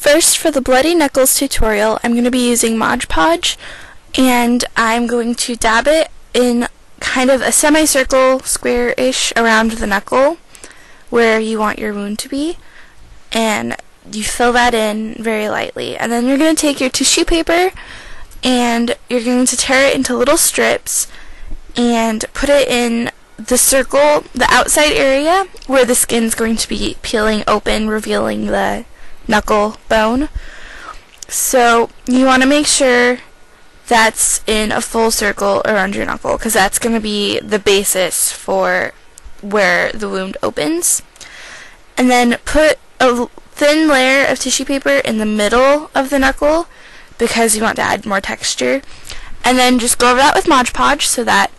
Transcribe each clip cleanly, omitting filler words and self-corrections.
First, for the Bloody Knuckles tutorial, I'm going to be using Mod Podge, and I'm going to dab it in kind of a semicircle, square-ish, around the knuckle where you want your wound to be, and you fill that in very lightly. And then you're going to take your tissue paper and you're going to tear it into little strips and put it in the circle, the outside area where the skin's going to be peeling open, revealing the knuckle bone. So you want to make sure that's in a full circle around your knuckle, because that's going to be the basis for where the wound opens. And then put a thin layer of tissue paper in the middle of the knuckle because you want to add more texture. And then just go over that with Mod Podge so that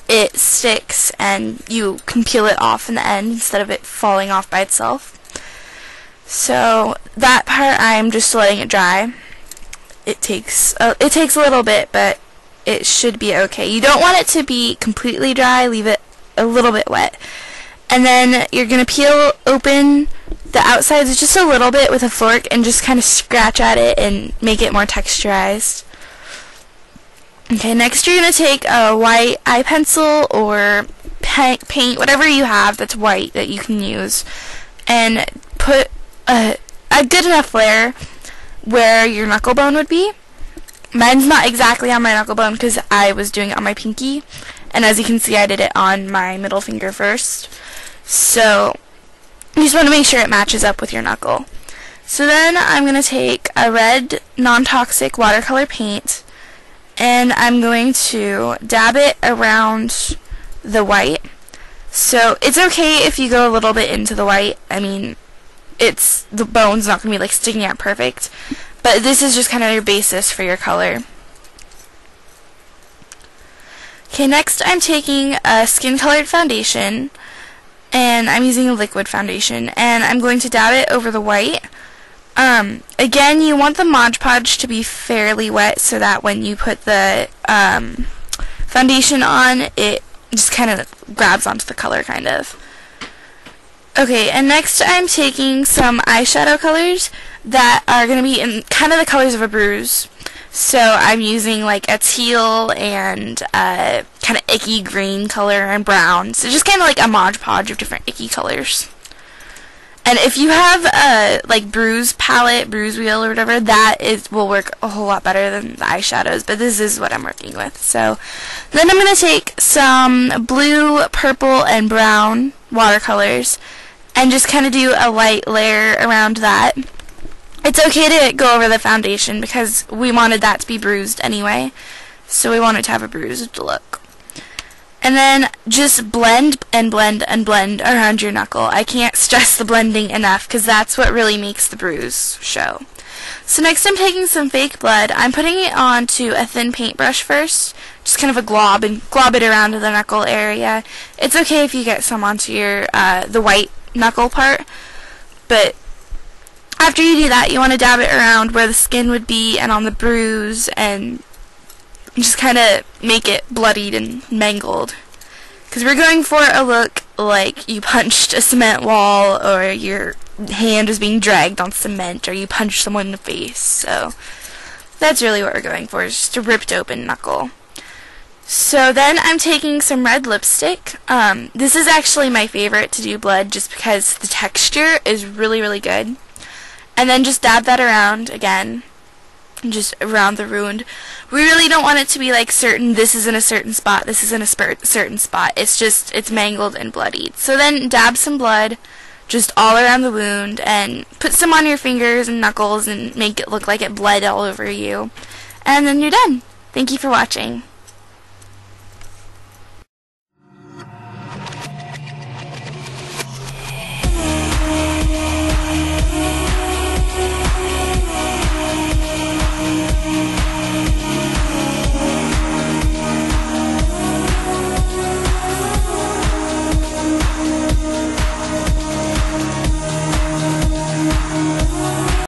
it sticks and you can peel it off in the end instead of it falling off by itself. So that part I'm just letting it dry. It takes a little bit, but it should be okay. You don't want it to be completely dry, leave it a little bit wet. And then you're going to peel open the outsides just a little bit with a fork and just kind of scratch at it and make it more texturized. Okay, next you're going to take a white eye pencil or paint, whatever you have that's white that you can use, and put a good enough layer where your knuckle bone would be. Mine's not exactly on my knuckle bone because I was doing it on my pinky, and as you can see I did it on my middle finger first. So you just want to make sure it matches up with your knuckle. So then I'm going to take a red non-toxic watercolor paint and I'm going to dab it around the white. So it's okay if you go a little bit into the white. I mean, the bone's not going to be like sticking out perfect, but this is just kind of your basis for your color. Okay, next I'm taking a skin colored foundation, and I'm using a liquid foundation, and I'm going to dab it over the white. Again, you want the Mod Podge to be fairly wet so that when you put the foundation on, it just kind of grabs onto the color, kind of. Okay, and next I'm taking some eyeshadow colors that are going to be in kind of the colors of a bruise. So I'm using like a teal and a kind of icky green color and brown. So just kind of like a Mod Podge of different icky colors. And if you have a like bruise palette, bruise wheel or whatever, will work a whole lot better than the eyeshadows, but this is what I'm working with. So then I'm going to take some blue, purple, and brown watercolors and just kind of do a light layer around that. It's okay to go over the foundation because we wanted that to be bruised anyway, so we wanted to have a bruised look. And then just blend and blend and blend around your knuckle. I can't stress the blending enough because that's what really makes the bruise show. So next I'm taking some fake blood. I'm putting it onto a thin paintbrush first, just kind of a glob, and glob it around the knuckle area. It's okay if you get some onto your the white knuckle part, but after you do that, you want to dab it around where the skin would be and on the bruise and just kind of make it bloodied and mangled. Because we're going for a look like you punched a cement wall, or your hand is being dragged on cement, or you punched someone in the face. So that's really what we're going for, is just a ripped open knuckle. So then I'm taking some red lipstick. This is actually my favorite to do blood just because the texture is really, really good. And then just dab that around again, just around the wound. We really don't want it to be like certain, this is in a certain spot, this is in a certain spot. It's mangled and bloodied. So then dab some blood just all around the wound and put some on your fingers and knuckles and make it look like it bled all over you. And then you're done. Thank you for watching.